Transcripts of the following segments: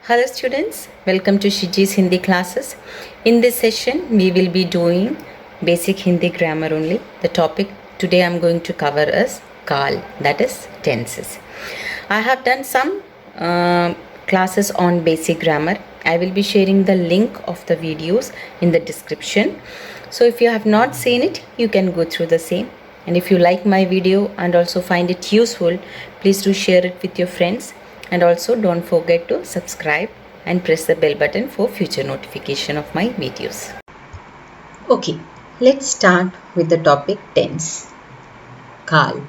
Hello students, welcome to Shiji's Hindi classes. In this session, we will be doing basic Hindi grammar only. The topic today I'm going to cover is Kal, that is tenses. I have done some classes on basic grammar. I will be sharing the link of the videos in the description. So if you have not seen it, you can go through the same. And if you like my video and also find it useful, please do share it with your friends. And also don't forget to subscribe and press the bell button for future notification of my videos. Okay, let's start with the topic tense. Kal.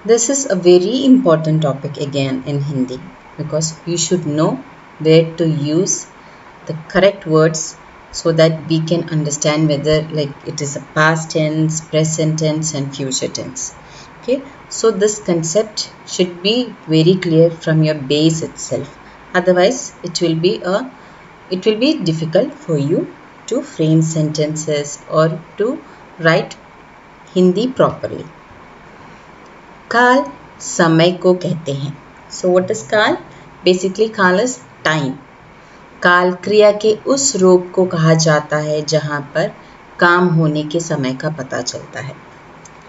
This is a very important topic again in Hindi because you should know where to use the correct words so that we can understand whether it is a past tense, present tense and future tense. Okay, so this concept should be very clear from your base itself. Otherwise, it will be difficult for you to frame sentences or to write Hindi properly. काल समय को कहते हैं. So what is काल? Basically काल is time. काल क्रिया के उस रूप को कहा जाता है जहाँ पर काम होने के समय का पता चलता है.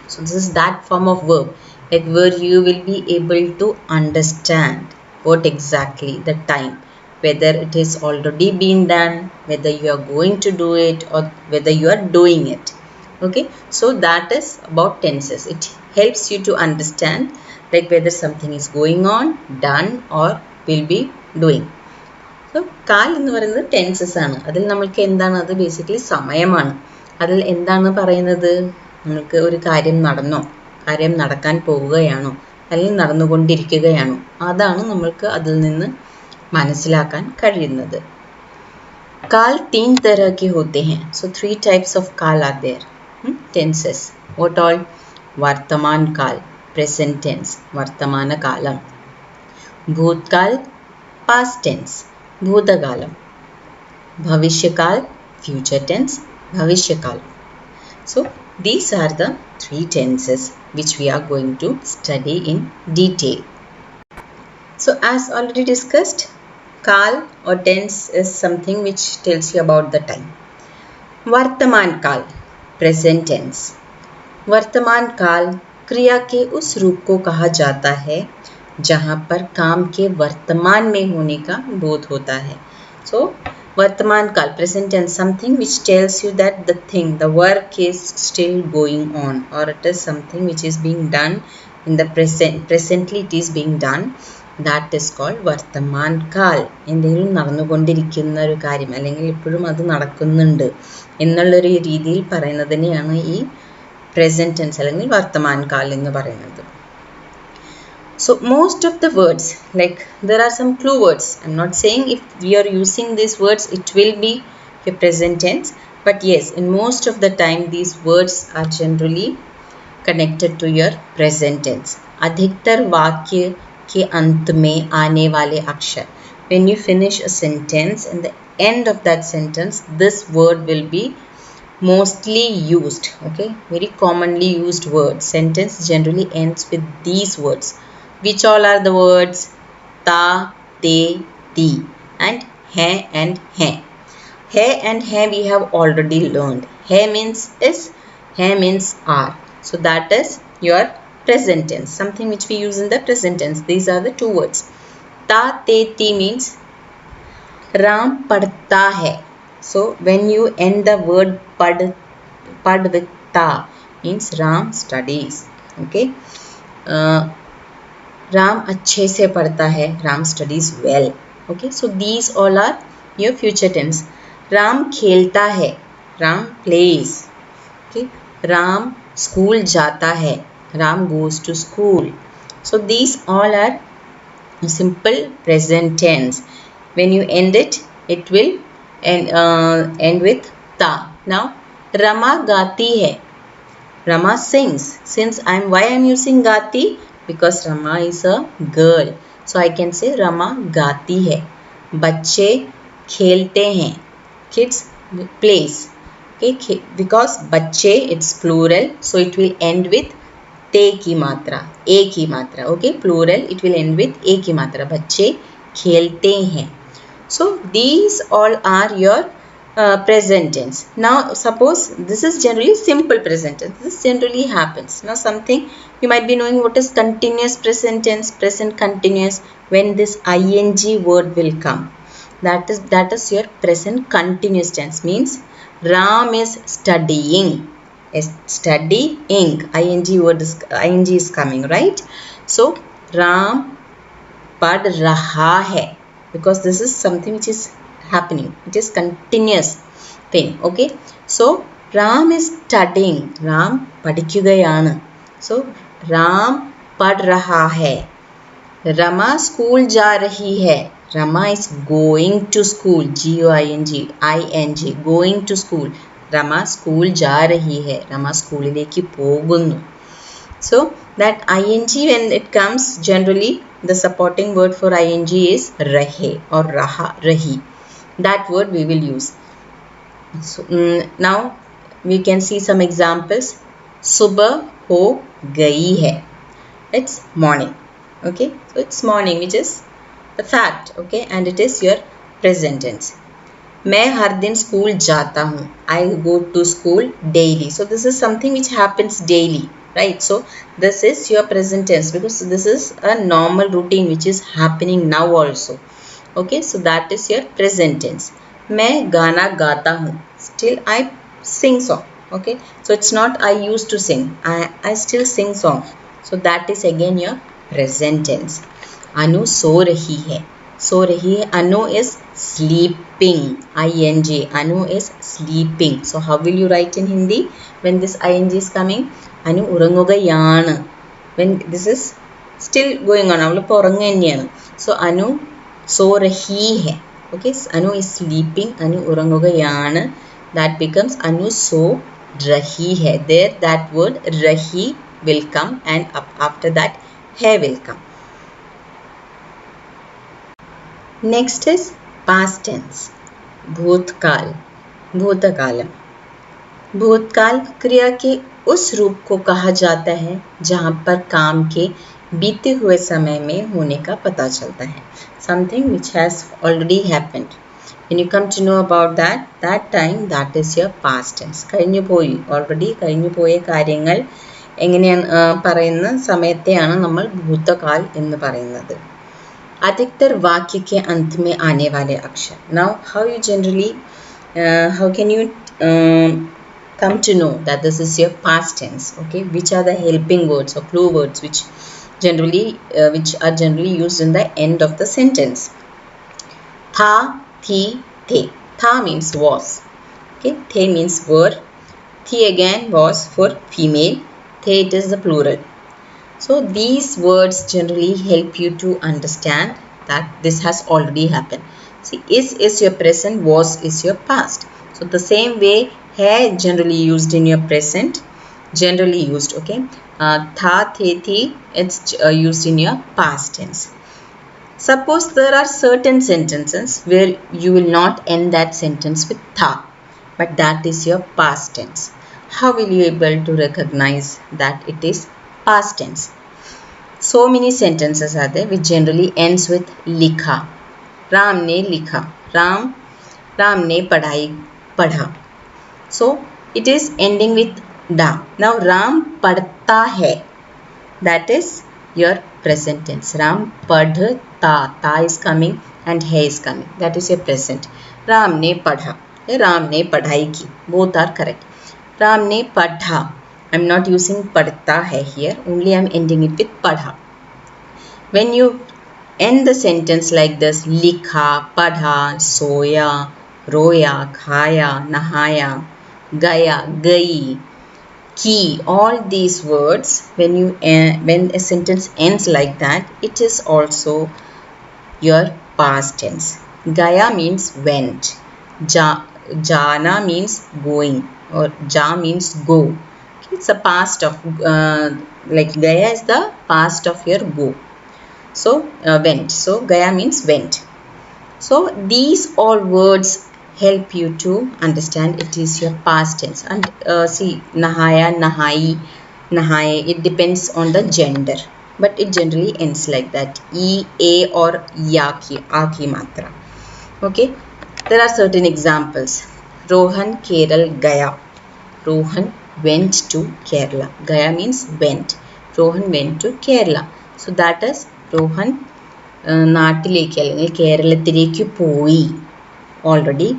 So this is that form of verb, like where you will be able to understand what exactly the time, whether it is already been done, whether you are going to do it or whether you are doing it. Okay, so that is about tenses. It helps you to understand whether something is going on, done or will be doing. So കാൽ എന്ന് പറയുന്നത് tenses ആണ്. അതിൽ നമ്മൾക്ക് എന്താണ്, അത് basically സമയമാണ്. അതിൽ എന്താണ് പറയുന്നത്, നമുക്ക് ഒരു കാര്യം നടന്നോ, കാര്യം നടക്കാൻ പോവുകയാണോ അല്ലെങ്കിൽ നടന്നുകൊണ്ടിരിക്കുകയാണോ, അതാണ് നമ്മൾക്ക് അതിൽ നിന്ന് മനസ്സിലാക്കാൻ കഴിയുന്നത്. काल 3 तरह के होते हैं. So 3 types of काल are there. Tenses. What all? वर्तमान काल, present tense, वर्तमान कालम. भूतकाल, past tense, भूतकालम. भविष्य काल, future tense, भविष्य काल. So these are the 3 tenses which we are going to study in detail. So as already discussed, काल or tense is something which tells you about the time. वर्तमान काल, present tense. वर्तमान काल क्रिया के उस रूप को कहा जाता है जहाँ पर काम के वर्तमान में होने का बोध होता है. So वर्तमान काल, present tense, something which tells you that the thing, the work is still going on or it is something which is being done in the presently it is being done. That is called വർത്തമാൻ കാൽ. എന്തെങ്കിലും നടന്നുകൊണ്ടിരിക്കുന്ന ഒരു കാര്യം അല്ലെങ്കിൽ ഇപ്പോഴും അത് നടക്കുന്നുണ്ട് എന്നുള്ളൊരു രീതിയിൽ പറയുന്നതിനെയാണ് ഈ present tense അല്ലെങ്കിൽ വർത്തമാൻ കാൽ എന്ന് പറയുന്നത്. So most of the words, like there are some clue words. I'm not saying if we are using these words it will be a present tense, but yes, in most of the time these words are generally connected to your present tense. अधिकतर वाक्य के अंत में आने वाले अक्षर. When you finish a sentence, in the end of that sentence, this word will be mostly used. Okay, very commonly used word. Sentence generally ends with these words. Which all are the words? Ta, te, ti and hai and hai. Hai and hai we have already learned. Hai means is, hai means are. So that is your present tense, something which we use in the present tense. These are the 2 words. Ta, te, ti means Ram padhta hai. So when you end the word pad with ta means Ram studies. Okay, Ram अच्छे से पढ़ता है, Ram studies well. Okay, so these all are your future tense. Ram खेलता है, Ram plays. Okay, Ram school जाता है, Ram goes to school. So these all are simple present tense. When you end it, it will end with ta. Now Rama गाती है, Rama sings. Since why I'm using गाती? Because Rama is a girl. So I can say Rama गाती है. बच्चे खेलते हैं, kids plays. Okay, because बच्चे it's plural, so it will end with te की मात्रा, a की मात्रा. Okay, plural it will end with a की मात्रा. बच्चे खेलते हैं. So these all are your present tense. Now suppose this is generally simple present tense. This generally happens. Now something you might be knowing what is continuous present tense, present continuous, when this ing word will come. That is your present continuous tense, means Ram is studying. Is studying. ing is coming, right? So Ram पढ़ रहा है, because this is something which is happening. It is continuous thing. Okay. So Ram is studying. Ram പഠിക്കുകയാണ്. So Ram पढ़ रहा है. Rama school जा रही है. Rama is going to school. G-O-I-N-G. Going to school. Rama school जा रही है. Rama സ്കൂളിലേക്ക് പോകുന്നു. So that ing, when it comes, generally the supporting word for ing is rahe or rahi. That word we will use. So now we can see some examples. Subah ho gayi hai. It's morning. Okay, so it's morning, which is a fact. Okay, and it is your present tense. मैं हर दिन school जाता हूँ. I go to school daily. So this is something which happens daily, right? So this is your present tense, because this is a normal routine which is happening now also. Okay, so that is your present tense. मैं गाना गाता हूँ. Still I sing song. Okay, so it's not I used to sing. I still sing song. So that is again your present tense. अनु सो रही है. सो रही है. Anu is sleeping. ing. Anu is sleeping. So how will you write in Hindi when this ing is coming? Anu ഉറങ്ങുകയാണ്. When this is still going on, അവൾ ഇപ്പോൾ ഉറങ്ങുക തന്നെയാണ്. So Anu സോ രഹി ഹെ. Okay, Anu is sleeping. Anu ഉറങ്ങുകയാണ്. That becomes Anu സോ രഹി ഹെ. There that word rahi will come, and after that hai will come. Next is past tense. भूतकाल. भूतकालम. भूतकाल क्रिया के उस रूप को कहा जाता है जहाँ पर काम के बीते हुए समय में होने का पता चलता है. Something which has already happened. When you come to know about that time, that is your past tense. കഴിഞ്ഞു പോയി. Already കഴിഞ്ഞു പോയ കാര്യങ്ങൾ എങ്ങനെയാണ് പറയുന്ന സമയത്തെയാണ് നമ്മൾ ഭൂതകാൽ എന്ന് പറയുന്നത്. अधिकतर वाक्य के अंत में आने वाले अक्षर. Now how you generally how can you come to know that this is your past tense? Okay, which are the helping words or clue words which are generally used in the end of the sentence? Tha, thi, the. Tha means was. Okay, the means were. The again was for female. The it is the plural. So these words generally help you to understand that this has already happened. See, is your present, was is your past. So the same way, hai generally used in your present, generally used. Okay, tha, the, thi, it's used in your past tense. Suppose there are certain sentences where you will not end that sentence with tha, but that is your past tense. How will you able to recognize that it is past tense? So many sentences are there which generally ends with likha. Ram ne likha. Ram ne padha. So it is ending with da. Now Ram padhta hai. That is your present tense. Ram padhta. Ta is coming and hai is coming. That is your present. Ram ne padha. Ram ne padhai ki. Both are correct. Ram ne padha. I'm not using padhta hai here. Only I'm ending it with padha. When you end the sentence like this, likha, padha, soya, roya, khaya, nahaya, gaya, gayi, ki, all these words, when a sentence ends like that, it is also your past tense. Gaya means went. Jana means going, or ja means go. It's a past of like gaya is the past of your go. So went. So gaya means went. So these all words help you to understand it is your past tense. And see, nahaya, nahai, nahaye, it depends on the gender. but it generally ends like that. E, A or Ya ki, A ki matra. Okay, there are certain examples. Rohan Keral Gaya. Rohan went to Kerala. Gaya means went. Rohan went to Kerala. So that is Rohan നാട്ടിലേക്ക് അല്ലെങ്കിൽ കേരളത്തിലേക്ക് പോയി. Already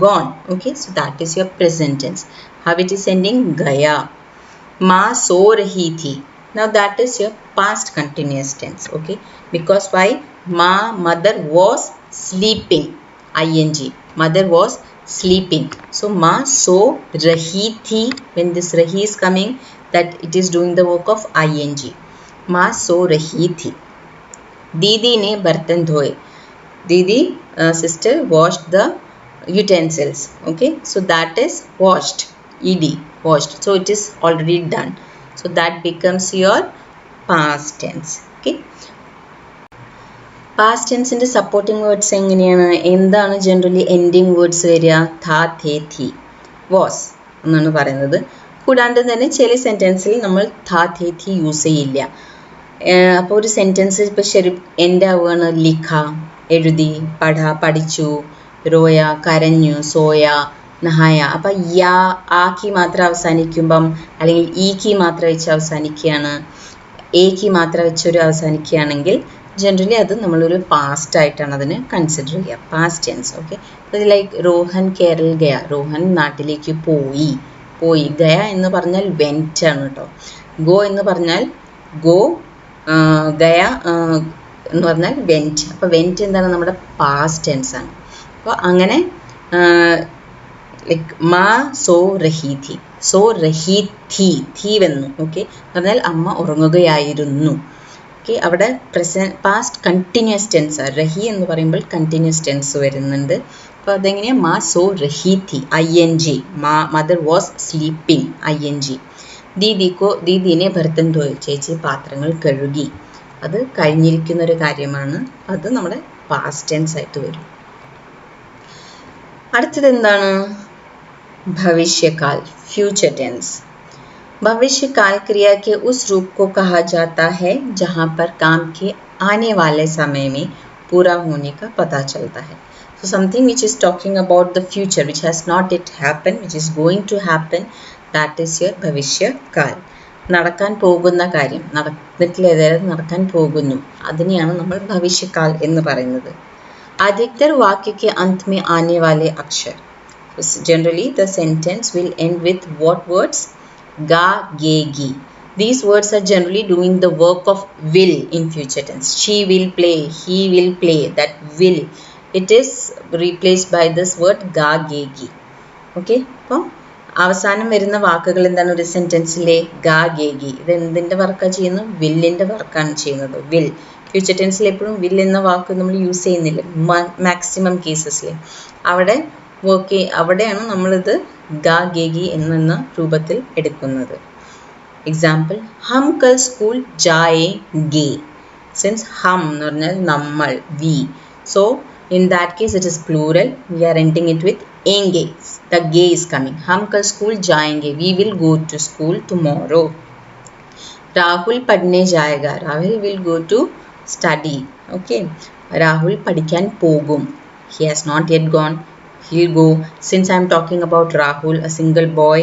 gone. Okay, so that is your present tense. How it is ending? Gaya. Ma so rahi thi. Now that is your past continuous tense. Okay, because why? Mother was sleeping. Ing. Mother was sleeping. So ma so rahi thi. When this rahi is coming, that it is doing the work of ing. Ma so rahi thi. Didi ne bartan dhoye. Didi, sister, washed the utensils. Okay, so that is washed. Ed, washed. So it is already done. So that becomes your past tense. Okay. Past tense in the supporting words എങ്ങനെയാണ്? എന്താണ് generally ending words വരിക? Tha, the, thi. Was എന്നാണ് പറയുന്നത്. കൂടാണ്ട് തന്നെ ചില സെൻറ്റൻസിൽ നമ്മൾ tha, the, thi use ചെയ്യില്ല. അപ്പോൾ ഒരു സെൻറ്റൻസ് ഇപ്പോൾ ശരി എൻ്റെ ആവുകയാണ് ലിഖ, എഴുതി, പഠ, പഠിച്ചു, റോയ, കരഞ്ഞു, സോയ, നഹായ. അപ്പം യാ, ആക്കി മാത്രം അവസാനിക്കുമ്പം അല്ലെങ്കിൽ ഈക്ക് മാത്രം വെച്ച് അവസാനിക്കുകയാണ്, എക്ക് മാത്രം വെച്ചൊരു അവസാനിക്കുകയാണെങ്കിൽ ജനറലി അത് നമ്മളൊരു പാസ്റ്റ് ആയിട്ടാണ് അതിനെ കൺസിഡർ ചെയ്യുക, പാസ്റ്റ് ടെൻസ്. ഓക്കെ, അത് ലൈക്ക് റോഹൻ കേരൾ ഗയ. റോഹൻ നാട്ടിലേക്ക് പോയി. പോയി. ഗയ എന്ന് പറഞ്ഞാൽ വെൻറ്റ് ആണ് കേട്ടോ. ഗോ എന്ന് പറഞ്ഞാൽ ഗോ, ഗയ എന്ന് പറഞ്ഞാൽ വെൻറ്റ്. അപ്പോൾ വെൻറ്റ് എന്താണ്? നമ്മുടെ പാസ്റ്റ് ടെൻസ് ആണ്. അപ്പോൾ അങ്ങനെ ലൈക്ക് മാ സോ റഹി ഥി. സോ റഹി ഥി, ഥി വന്നു. ഓക്കെ, എന്ന് പറഞ്ഞാൽ അമ്മ ഉറങ്ങുകയായിരുന്നു. ഓക്കെ, അവിടെ പാസ്റ്റ് കണ്ടിന്യൂസ് ടെൻസ്. റഹി എന്ന് പറയുമ്പോൾ കണ്ടിന്യൂസ് ടെൻസ് വരുന്നുണ്ട്. അപ്പോൾ അതെങ്ങനെയാണ്? മാ സോ റഹി ഥി, ing. Mother was sleeping, ing. ദീദിനെ ബർത്തൻ ധോയി. ചേച്ചി പാത്രങ്ങൾ കഴുകി. അത് കഴിഞ്ഞിരിക്കുന്നൊരു കാര്യമാണ്. അത് നമ്മുടെ പാസ്റ്റ് ടെൻസ് ആയിട്ട് വരും. അടുത്തത് എന്താണ്? ഭവിഷ്യകാൽ, ഫ്യൂച്ചർ ടെൻസ്. भविष्यकाल क्रिया के उस रूप को कहा जाता है जहाँ पर काम के आने वाले समय में पूरा होने का पता चलता है. So something which is talking about the future, which has not yet happened, which is going to happen, that is your ഭവിഷ്യകാൽ. നടക്കാൻ പോകുന്ന കാര്യം, നടന്നിട്ടില്ല, നടക്കാൻ പോകുന്നു, അതിനെയാണ് നമ്മൾ ഭവിഷ്യകാൽ എന്ന് പറയുന്നത്. अधिकतर वाक्य के अंत में आने वाले अक्षर. Generally the sentence will end with what words? Ga, ge, gi. These words are generally doing the work of will in future tense. She will play, he will play. That will, it is replaced by this word ga, ge, gi. Okay, അപ്പോൾ അവസാനം വരുന്ന വാക്കുകൾ എന്താണ് ഒരു സെൻറ്റൻസിലെ? ഗാ, ഗെ, ഗി. ഇത് എന്തിൻ്റെ വർക്കാണ് ചെയ്യുന്നത്? വില്ലിൻ്റെ വർക്കാണ് ചെയ്യുന്നത്. വിൽ. ഫ്യൂച്ചർ ടെൻസിൽ എപ്പോഴും വിൽ എന്ന വാക്ക് നമ്മൾ യൂസ് ചെയ്യുന്നില്ല, മാക്സിമം കേസസിൽ. അവിടെയാണ് നമ്മളിത് ഗാ, ഗെ, ഗി എന്ന രൂപത്തിൽ എടുക്കുന്നത്. എക്സാമ്പിൾ, ഹം കൽ സ്കൂൾ ജായേംഗെ. സിൻസ് ഹം എന്ന് പറഞ്ഞാൽ നമ്മൾ, we. So in that case it is plural. We are ending it with enge. The ge is coming. Hum kal school jayenge. We will go to school tomorrow. Rahul padhne jayega. Rahul will go to study. Okay. Rahul padikkan pogum. He has not yet gone. He'll go. Since I am talking about Rahul, a single boy,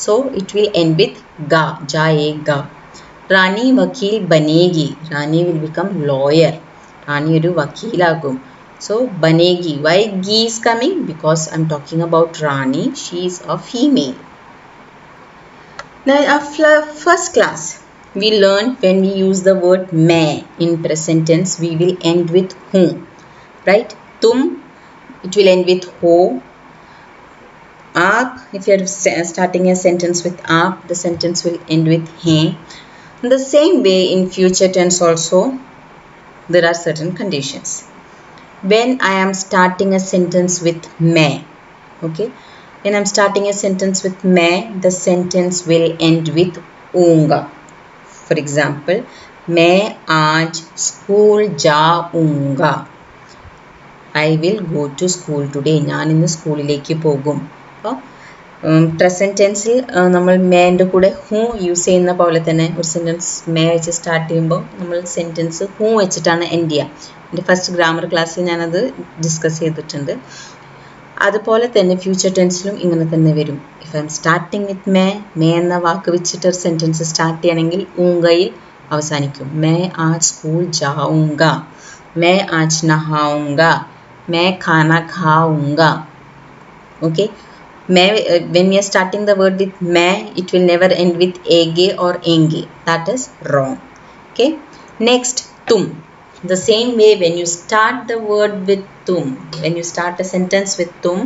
so it will end with ga. Jayega. Rani vakil banegi. Rani will become lawyer. Rani oru vakilagum. So banegi. Why gi is coming? Because I am talking about Rani. She is a female. Now after first class, we learned when we use the word मैं in present tense, we will end with हूँ. Right? तुम, it will end with हो. आप, if you are starting a sentence with आप, the sentence will end with हैं. In the same way, in future tense also, there are certain conditions. When I am starting a sentence with मैं, okay, when I am starting a sentence with मैं, the sentence will end with ऊँगा. For example, मैं आज school जाऊँगा. I will go to school today. ഞാൻ ഇന്ന് സ്കൂളിലേക്ക് പോകും. അപ്പോൾ പ്രസൻറ്റ് ടെൻസിൽ നമ്മൾ മേൻ്റെ കൂടെ ഹൂ യൂസ് ചെയ്യുന്ന പോലെ തന്നെ ഒരു സെൻറ്റൻസ് മേ വെച്ച് സ്റ്റാർട്ട് ചെയ്യുമ്പോൾ നമ്മൾ സെൻറ്റൻസ് ഹൂ വെച്ചിട്ടാണ് എൻഡ് ചെയ്യുക. എൻ്റെ ഫസ്റ്റ് ഗ്രാമർ ക്ലാസ്സിൽ ഞാനത് ഡിസ്കസ് ചെയ്തിട്ടുണ്ട്. അതുപോലെ തന്നെ ഫ്യൂച്ചർ ടെൻസിലും ഇങ്ങനെ തന്നെ വരും. If I am starting with മേ എന്ന വാക്ക് വെച്ചിട്ട് ഒരു സെൻറ്റൻസ് സ്റ്റാർട്ട് ചെയ്യണമെങ്കിൽ ഊങ്കയിൽ അവസാനിക്കും. മേ ആജ് സ്കൂൾ ജാഊങ്ക, മേ ആജ് നഹാഊങ്ക, മേ ഖാന ഖാഊങ്ക. Okay, when we are starting the word with मैं, it will never end with ege or enge. That is wrong. Okay, next तुम. The same way, when you start the word with तुम, when you start a sentence with तुम,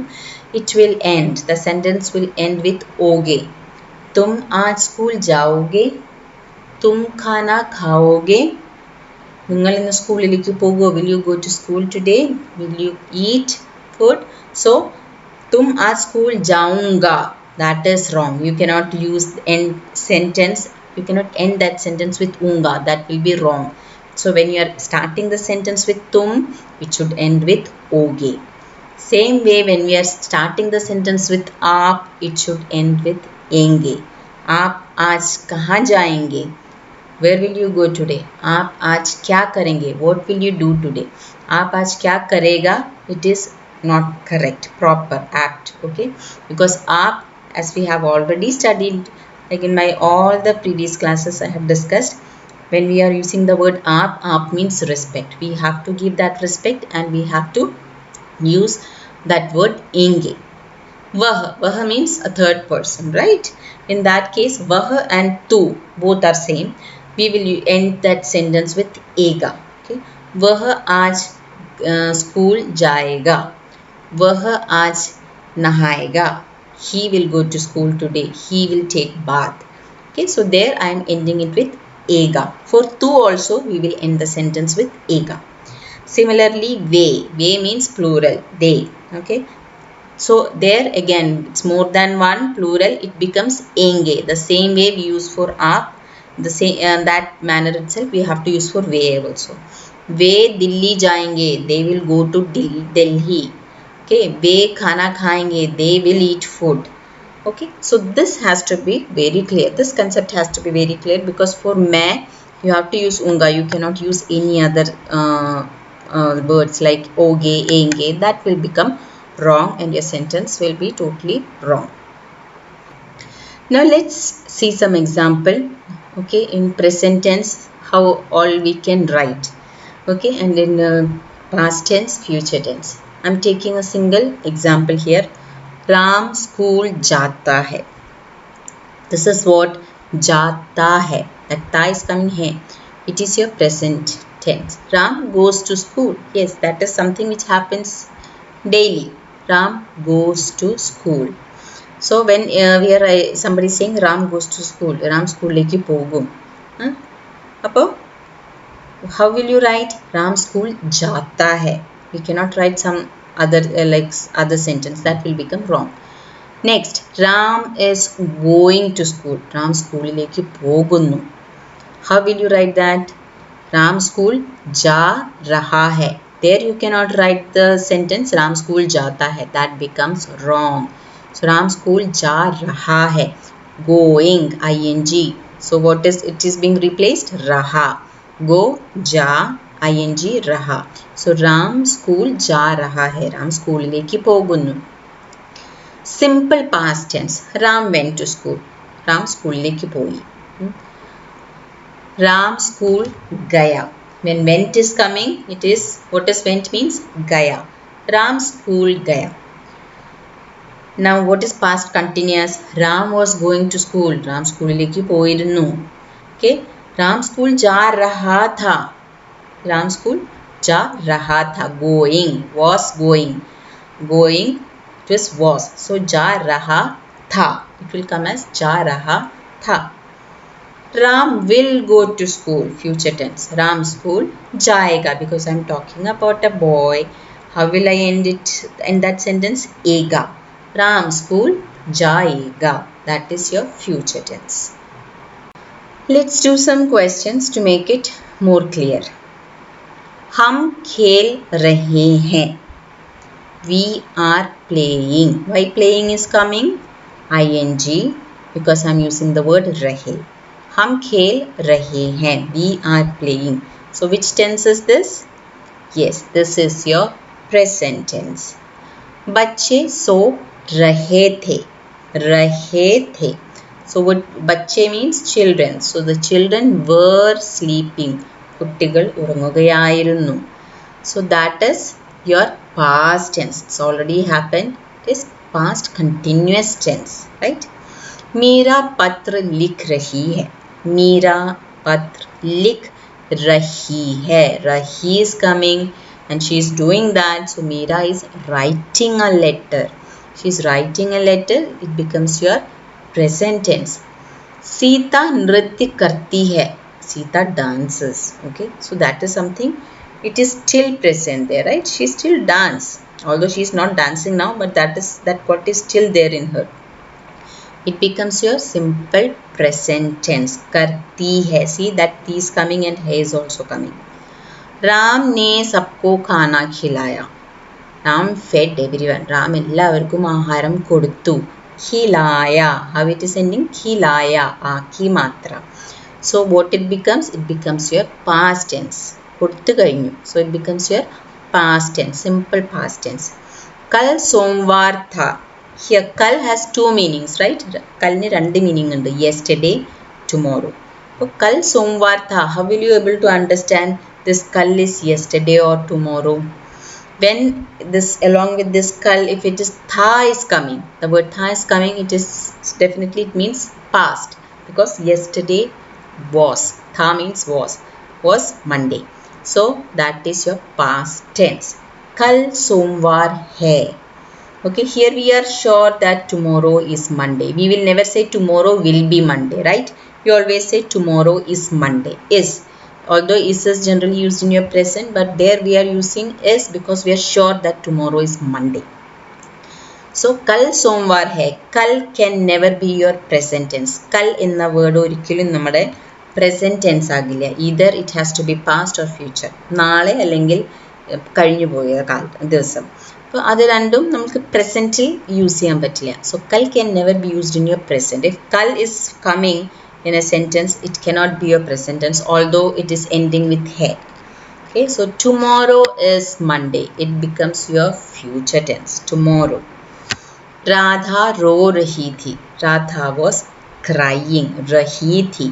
it will end, the sentence will end with ओगे. तुम आज school जाओगे, तुम खाना खाओगे. നിങ്ങൾ ഇന്ന് സ്കൂളിലേക്ക് പോകുമോ? Will you go to school today? Will you eat food? So तुम आज स्कूल जाऊंगा, that is wrong. You cannot use end sentence, you cannot end that sentence with unga, that will be wrong. So when you are starting the sentence with tum, it should end with oge. Same way, when we are starting the sentence with aap, it should end with enge. Aap aaj kahan jayenge? Where will you go today? Aap aaj kya karenge? What will you do today? Aap aaj kya karega? It is not correct, proper, apt. Okay, because aap, as we have already studied, like in my all the previous classes I have discussed, when we are using the word aap means respect. We have to give that respect and we have to use that word enge. Vah means a third person, right? In that case, vah and tu both are same. We will end that sentence with ega. Okay, vah aaj school jayega, वह आज नहाएगा, he will go to school today, he will take bath. Okay, so there I am ending it with ega. For tu also we will end the sentence with ega. Similarly, ve means plural, they. Okay, so there again it's more than one plural, it becomes enge. The same way we use for aap, the same that manner itself we have to use for ve also. Ve Delhi jayenge, they will go to Delhi. Okay, वे खाना खाएंगे, they will eat food. Okay, so this has to be very clear, this concept has to be very clear, because for मैं you have to use unga, you cannot use any other words like oge, enge, that will become wrong and your sentence will be totally wrong. Now let's see some example, okay, in present tense how all we can write, okay, and in past tense, future tense. I'm taking a single example here. Ram school jata hai. This is what jata hai. That ta is coming here. It is your present tense. Ram goes to school. Yes, that is something which happens daily. Ram goes to school. So when we are somebody saying Ram goes to school, Ram school leki pogum. Appo how will you write? Ram school jata hai. We cannot write some other like other sentence, that will become wrong. Next, Ram is going to school. Ram schoolilekku pogunnu. How will you write that? Ram school ja raha hai. There you cannot write the sentence Ram school jata hai, that becomes wrong. So Ram school ja raha hai, going, ing. So what is it is being replaced? Raha. Go ja ing raha. So Ram school ja raha hai, Ram school leki pogunnu. Simple past tense, Ram went to school, Ram school leki poi. Ram school gaya. When went is coming, it is, what is went means? Gaya. Ram school gaya. Now what is past continuous? Ram was going to school, Ram school leki poirunnu. Okay, Ram school ja raha tha, Ram school ja raha tha, going, was going, going, it was was, so ja raha tha, it will come as ja raha tha. Ram will go to school, future tense, Ram school jayega, because I am talking about a boy. How will I end it in that sentence? Ega. Ram school jayega, that is your future tense. Let's do some questions to make it more clear. हम खेल रहे हैं. We are playing. Why playing is coming? ing because I'm using the word रहे. हम खेल रहे हैं. We are playing. So which tense is this? Yes, this is your present tense. बच्चे सो रहे थे. रहे थे. So what बच्चे means children. So the children were sleeping. കുട്ടികൾ ഉറങ്ങുകയായിരുന്നു. So that is your past tense. It's already happened. It is past continuous tense, right? Meera पत्र लिख रही है. मीरा पत्र लिख रही है. Rahi is coming and she is doing that. So Meera is writing a letter. She is writing a letter. It becomes your present tense. Sita नृत्य करती है. Sita dances. Okay, so that is something. It is still present there, right? She still dance, although she is not dancing now, but that what is still there in her. It becomes your simple present tense. करती है. See that T is coming and है is also coming. Ram ने सबको खाना खिलाया. Ram fed everyone. Ram എല്ലാവർക്കും ആഹാരം കൊടുത്തു. ഖിലായ. How it is ending? ഖിലായ. ആക്കി മാത്ര. So what it becomes? It becomes your past tense. കൊടുത്തു കഴിഞ്ഞു. So it becomes your past tense. Simple past tense. कल सोमवार था. Here kal has two meanings, right? Kalne രണ്ട് meaning ഉണ്ട്. Yesterday, tomorrow. So kal somvar tha. How will you able to understand this kal is yesterday or tomorrow? When this along with this kal, if it is tha is coming, the word tha is coming, it is definitely it means past because yesterday was. Tha means was Monday. So that is your past tense. Kal somvar hai. Okay, here we are sure that tomorrow is Monday. We will never say tomorrow will be Monday, right? We always say tomorrow is Monday. Is. Although is generally used in your present, but there we are using is because we are sure that tomorrow is Monday. So, kal somvar hai. Kal can never be your present tense. Kal in the word ഒരിക്കലും നമ്മുടെ present tense ആകില്ല. Either it has to be past or future. നാളെ അല്ലെങ്കിൽ കഴിഞ്ഞു പോയ ദിവസം. അപ്പോൾ അത് രണ്ടും നമുക്ക് പ്രസൻറ്റിൽ യൂസ് ചെയ്യാൻ പറ്റില്ല. സോ കൽ can never be used in your present. If കൽ is coming in a sentence it cannot be your present tense although it is ending with ഹെ. Okay, so tomorrow is Monday. It becomes your future tense. Tomorrow. Radha ro rahi thi. Radha was crying. Rahi thi.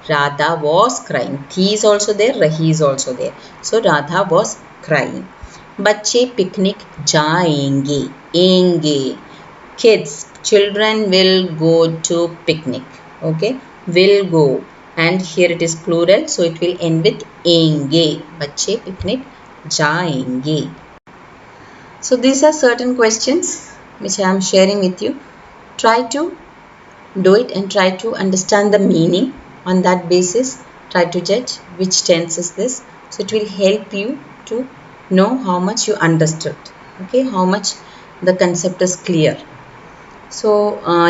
Radha was crying. Thi is also there. Rahi is also there. So Radha was crying. बच्चे picnic जाएंगे. एंगे. Kids, children will go to picnic. Okay, will go. And here it is plural, so it will end with एंगे. बच्चे picnic जाएंगे. So these are certain questions which I am sharing with you. Try to do it and try to understand the meaning. On that basis, try to judge which tense is this. So it will help you to know how much you understood. Okay, how much the concept is clear. So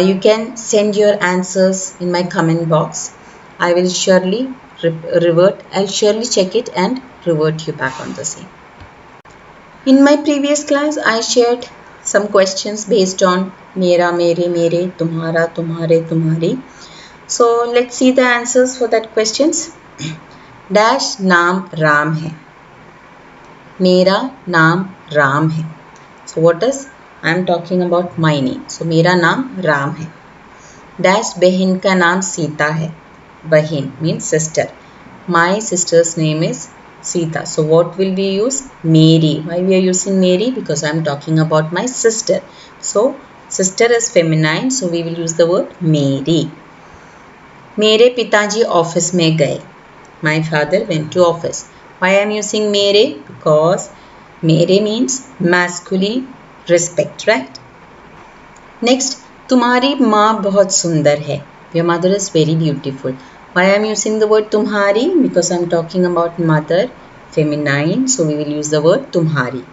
you can send your answers in my comment box. I will surely revert. I'll surely check it and revert you back on the same. In my previous class, I shared some questions based on mera, mere, mere, tumhara, tumhare, tumhari. So let's see the answers for that questions. Dash naam Ram hai. मेरा नाम राम है. So what is? I am talking about my name. So मेरा नाम राम है. Dash बहन का नाम सीता है. बहन means sister. My sister's name is Sita. So what will we use? मेरी. Why we are using मेरी? Because I am talking about my sister. So sister is feminine. So we will use the word मेरी. मेरे पिताजी office में गए. My father went to office. Why I am using mere? Because mere means masculine respect, right? Next, तुम्हारी माँ बहुत सुंदर है. Your mother is very beautiful. Why I am using the word तुम्हारी? Because I am talking about mother, feminine. So we will use the word तुम्हारी.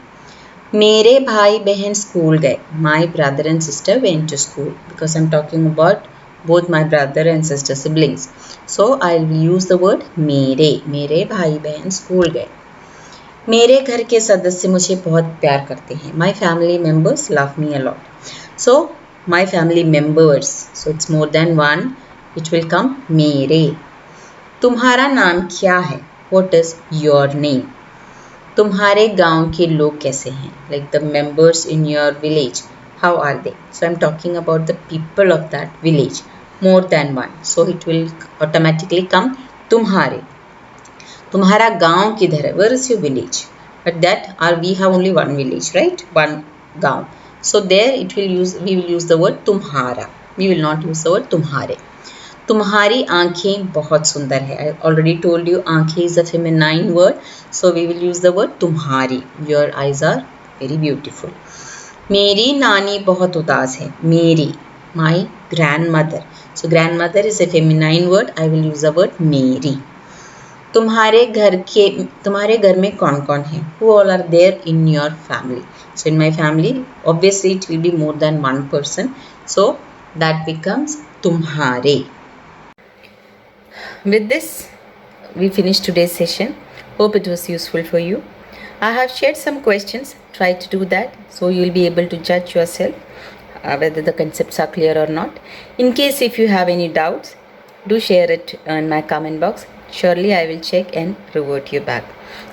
मेरे भाई बहन स्कूल गए. My brother and sister went to school. Because I am talking about both my brother and sister siblings. So I will use the word मेरे. मेरे भाई बहन school गए. मेरे घर के सदस्य मुझे बहुत प्यार करते हैं. My family members love me a lot. So my family members. So it's more than one. It will come मेरे. तुम्हारा नाम क्या है? What is your name? तुम्हारे गांव के लोग कैसे हैं? Like the members in your village. How are they? So I'm talking about the people of that village. More than one. So it will automatically come तुम्हारे. तुम्हारा गांव किधर है? Where is your village? But that we have only one village, right? One गांव. So there we will use the word तुम्हारा. We will not use the word तुम्हारे. तुम्हारी आंखें बहुत सुंदर है. I already told you आंखें is a feminine word. So we will use the word तुम्हारी. Your eyes are very beautiful. मेरी नानी बहुत उदास है. मेरी, my grandmother. So grandmother is a feminine word. I will use the word मेरी. तुम्हारे घर में कौन कौन है? Who all are there in your family? So in my family, obviously it will be more than one person. So that becomes तुम्हारे. With this, we finish today's session. Hope it was useful for you. I have shared some questions. Try to do that so you will be able to judge yourself whether the concepts are clear or not. In case if you have any doubts, do share it in my comment box. Surely I will check and revert you back.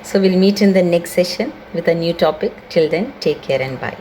So we'll meet in the next session with a new topic. Till then, take care and bye.